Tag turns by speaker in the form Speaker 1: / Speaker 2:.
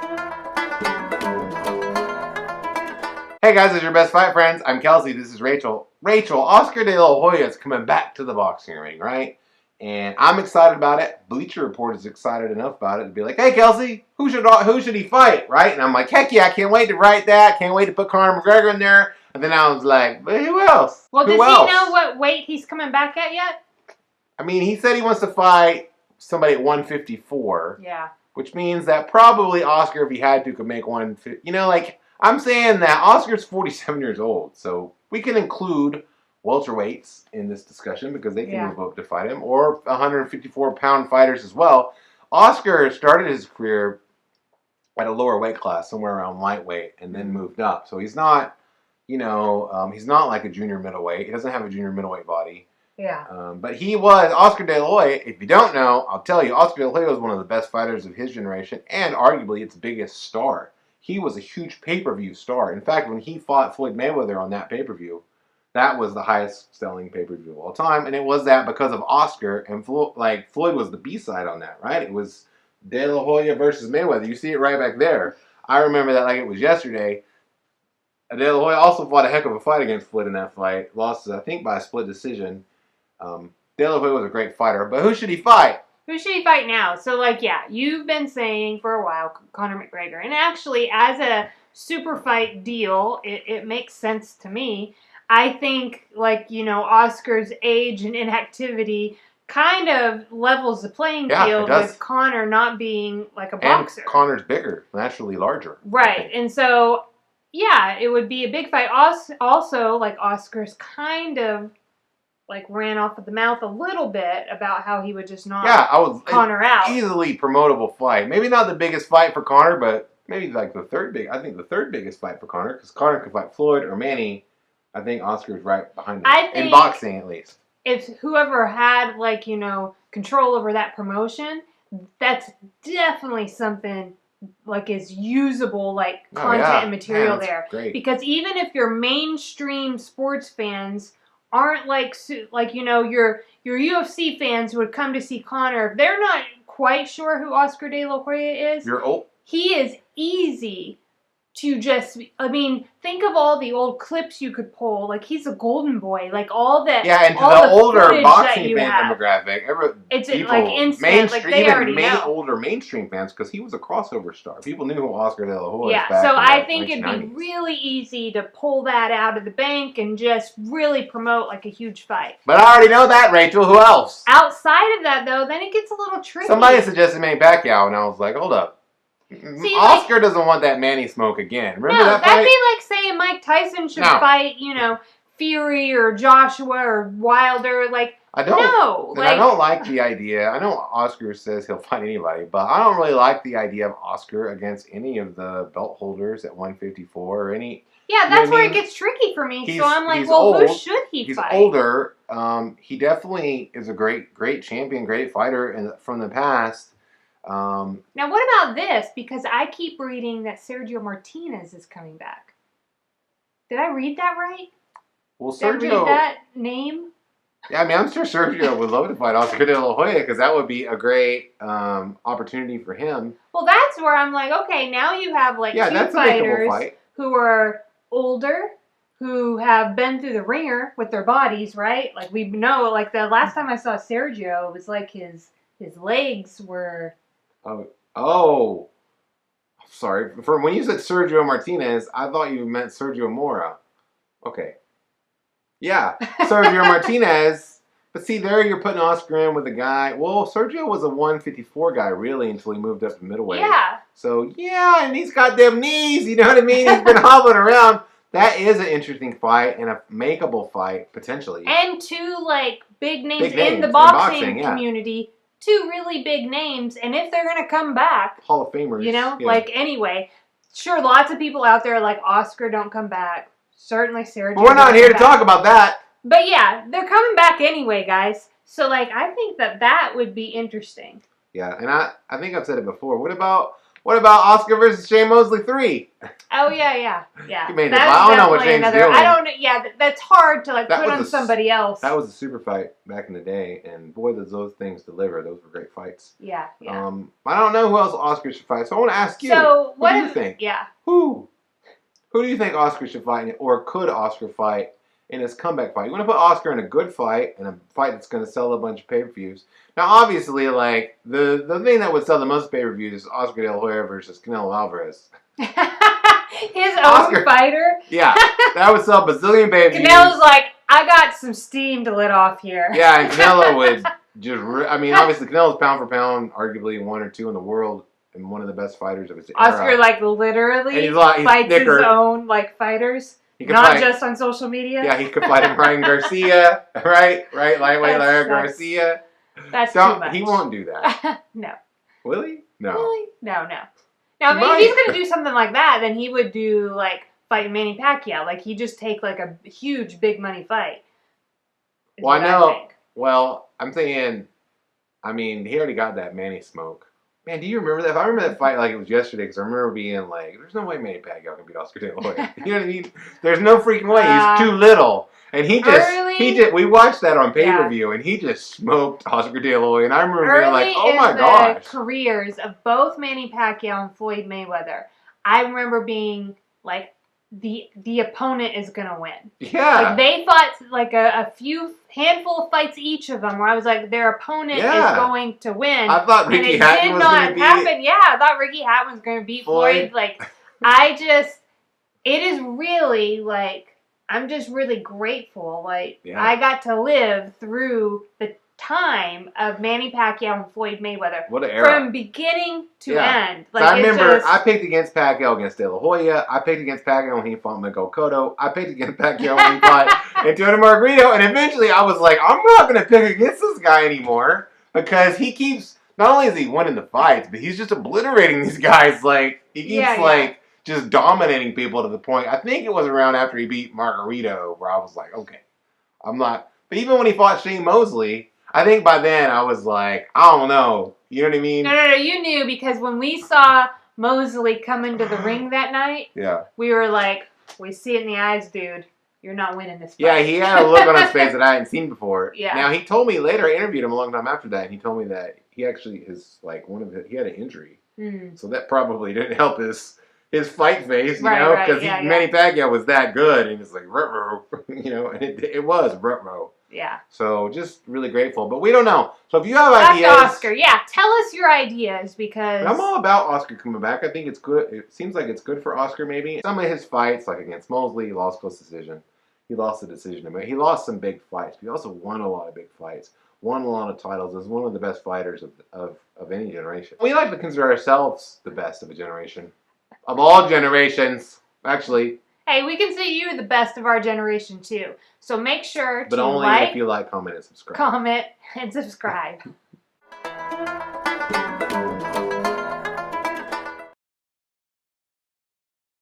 Speaker 1: Hey guys, it's your best fight friends. I'm Kelsey. This is Rachel. Rachel, Oscar De La Hoya is coming back to the boxing ring, right? And I'm excited about it. Bleacher Report is excited enough about it to be like, "Hey Kelsey, who should he fight?" Right? And I'm like, "Heck yeah, I can't wait to write that. Can't wait to put Conor McGregor in there." And then I was like, "But who else?
Speaker 2: Well,
Speaker 1: who
Speaker 2: does
Speaker 1: else?
Speaker 2: he know what weight he's coming back at yet?
Speaker 1: I mean, he said he wants to fight somebody at 154.
Speaker 2: Yeah.
Speaker 1: Which means that probably Oscar, if he had to, could make 150. You know, like, I'm saying that Oscar's 47 years old, so we can include welterweights in this discussion because they can move up to fight him, or 154-pound fighters as well. Oscar started his career at a lower weight class, somewhere around lightweight, and then moved up. So he's not, he's not like a junior middleweight. He doesn't have a junior middleweight body.
Speaker 2: Yeah.
Speaker 1: But he was, Oscar De La Hoya, if you don't know, I'll tell you, Oscar De La Hoya was one of the best fighters of his generation, and arguably its biggest star. He was a huge pay-per-view star. In fact, when he fought Floyd Mayweather on that pay-per-view, that was the highest-selling pay-per-view of all time, and it was that because of Oscar, and Floyd was the B-side on that, right? It was De La Hoya versus Mayweather. You see it right back there. I remember that like it was yesterday. De La Hoya also fought a heck of a fight against Floyd in that fight. Lost, I think, by a split decision. De La Hoya was a great fighter, but who should he fight?
Speaker 2: Who should he fight now? So, you've been saying for a while Conor McGregor. And actually, as a super fight deal, it makes sense to me. I think, Oscar's age and inactivity kind of levels the playing field with Conor not being like a boxer.
Speaker 1: And Conor's bigger, naturally larger.
Speaker 2: Right. And so, yeah, it would be a big fight. Also, Oscar's kind of ran off at the mouth a little bit about how he would just knock Conor out.
Speaker 1: Easily promotable fight. Maybe not the biggest fight for Conor, but maybe the third biggest fight for Conor, because Conor could fight Floyd or Manny. I think Oscar's right behind him. In boxing, at least.
Speaker 2: If whoever had, control over that promotion, that's definitely something, is usable, content and material there.
Speaker 1: Great.
Speaker 2: Because even if your mainstream sports fans aren't your UFC fans who would come to see Conor, if they're not quite sure who Oscar De La Hoya is, he is easy to just, think of all the old clips you could pull. He's a golden boy. All that.
Speaker 1: Yeah, and to
Speaker 2: all
Speaker 1: the older boxing fan demographic,
Speaker 2: it's instant. They already know.
Speaker 1: Older mainstream fans, because he was a crossover star. People knew who Oscar De La Hoya was.
Speaker 2: Yeah, so I think it'd be really easy to pull that out of the bank and just really promote a huge fight.
Speaker 1: But I already know that, Rachel. Who else?
Speaker 2: Outside of that, though, then it gets a little tricky.
Speaker 1: Somebody suggested Manny Pacquiao, and I was like, hold up. See, Oscar doesn't want that Manny smoke again. Remember that fight?
Speaker 2: That'd be like saying Mike Tyson should fight, Fury or Joshua or Wilder.
Speaker 1: I don't like the idea. I know Oscar says he'll fight anybody, but I don't really like the idea of Oscar against any of the belt holders at 154 or any.
Speaker 2: Yeah, that's where it gets tricky for me. So I'm like, well, who should he fight?
Speaker 1: He's older. He definitely is a great champion, great fighter from the past.
Speaker 2: Now, what about this? Because I keep reading that Sergio Martinez is coming back. Did I read that right?
Speaker 1: Well,
Speaker 2: Did I read that name?
Speaker 1: Yeah, I'm sure Sergio would love to fight Oscar De La Hoya, because that would be a great opportunity for him.
Speaker 2: Well, that's where I'm like, okay, now you have two fighters who are older, who have been through the ringer with their bodies, right? We know, the last time I saw Sergio, it was his legs were...
Speaker 1: Oh, sorry. When you said Sergio Martinez, I thought you meant Sergio Mora. Okay. Yeah, Sergio Martinez. But see, there you're putting Oscar in with a guy. Well, Sergio was a 154 guy, really, until he moved up to middleweight.
Speaker 2: Yeah.
Speaker 1: So, yeah, and he's got them knees, you know what I mean? He's been hobbling around. That is an interesting fight and a makeable fight, potentially.
Speaker 2: And two, big names in the boxing community. Two really big names, and if they're going to come back...
Speaker 1: Hall of Famers.
Speaker 2: Anyway, sure, lots of people out there Oscar don't come back. Certainly Sergio.
Speaker 1: But we're not here to talk about that.
Speaker 2: But yeah, they're coming back anyway, guys. So, I think that would be interesting.
Speaker 1: Yeah, and I think I've said it before. What about What about Oscar versus Shane Mosley 3?
Speaker 2: Oh yeah.
Speaker 1: He made it. I don't know what Shane's doing.
Speaker 2: I don't. Yeah, that's hard to put on somebody else.
Speaker 1: That was a super fight back in the day, and boy, does those things deliver. Those were great fights.
Speaker 2: Yeah.
Speaker 1: I don't know who else Oscar should fight, so I want to ask you.
Speaker 2: So
Speaker 1: what do you think?
Speaker 2: Yeah.
Speaker 1: Who do you think Oscar should fight, or could Oscar fight in his comeback fight? You want to put Oscar in a good fight, and a fight that's going to sell a bunch of pay-per-views. Now, obviously, the thing that would sell the most pay-per-views is Oscar De La Hoya versus Canelo Alvarez.
Speaker 2: His own fighter?
Speaker 1: Yeah, that would sell a bazillion pay-per-views.
Speaker 2: Canelo's like, I got some steam to let off here.
Speaker 1: Yeah, and Canelo would just... obviously, Canelo's pound for pound, arguably 1 or 2 in the world, and one of the best fighters of his era.
Speaker 2: Oscar, literally
Speaker 1: he's
Speaker 2: fights
Speaker 1: thicker.
Speaker 2: His own, fighters. Not just on social media.
Speaker 1: Yeah, he could fight him Ryan Garcia, right? Lightweight Larry Garcia.
Speaker 2: That's too much.
Speaker 1: He won't do that.
Speaker 2: No.
Speaker 1: Will he? No.
Speaker 2: Really? No. Now, if he's going to do something like that, then he would do, fight Manny Pacquiao. He'd just take, a huge, big money fight.
Speaker 1: Well, I know. Well, I'm thinking, he already got that Manny smoke. Man, do you remember that? If I remember that fight like it was yesterday, because I remember being like, there's no way Manny Pacquiao can beat Oscar De La Hoya. You know what I mean? There's no freaking way. He's too little. And we watched that on pay-per-view, and he just smoked Oscar De La Hoya. And I remember being like, oh my gosh.
Speaker 2: The careers of both Manny Pacquiao and Floyd Mayweather, I remember being like, the opponent is going to win.
Speaker 1: Yeah.
Speaker 2: They fought a handful of fights each of them where I was like, their opponent is going to win.
Speaker 1: I thought Ricky Hatton was going to beat
Speaker 2: happen. Yeah, I thought Ricky Hatton was going to beat Floyd. It is really I'm just really grateful. I got to live through the time of Manny Pacquiao and Floyd Mayweather.
Speaker 1: What an era.
Speaker 2: From beginning to end.
Speaker 1: I remember I picked against Pacquiao against De La Hoya. I picked against Pacquiao when he fought Miguel Cotto. I picked against Pacquiao when he fought Antonio Margarito. And eventually I was like, I'm not going to pick against this guy anymore. Because he keeps, not only is he winning the fights, but he's just obliterating these guys. He keeps just dominating people to the point. I think it was around after he beat Margarito where I was like, okay, I'm not. But even when he fought Shane Mosley, I think by then I was like, I don't know. You know what I mean?
Speaker 2: No. You knew because when we saw Mosley come into the ring that night, we were like, we see it in the eyes, dude. You're not winning this fight.
Speaker 1: Yeah, he had a look on his face that I hadn't seen before.
Speaker 2: Yeah.
Speaker 1: Now, he told me later, I interviewed him a long time after that, and he told me that he actually, he had an injury. So that probably didn't help his fight face, you know? Because Manny Pacquiao was that good, and it's like, ruh-roh, and it was ruh-roh.
Speaker 2: Yeah.
Speaker 1: So just really grateful. But we don't know. So if you have ideas.
Speaker 2: Oscar. Yeah. Tell us your ideas because.
Speaker 1: I'm all about Oscar coming back. I think it's good. It seems like it's good for Oscar maybe. Some of his fights, like against Mosley, he lost close decision. He lost the decision. He lost some big fights. But he also won a lot of big fights. Won a lot of titles. Is one of the best fighters of any generation. We like to consider ourselves the best of a generation. Of all generations. Actually.
Speaker 2: Hey, we consider you the best of our generation, too. So make sure to
Speaker 1: But only if you like, comment, and subscribe.
Speaker 2: Comment, and subscribe.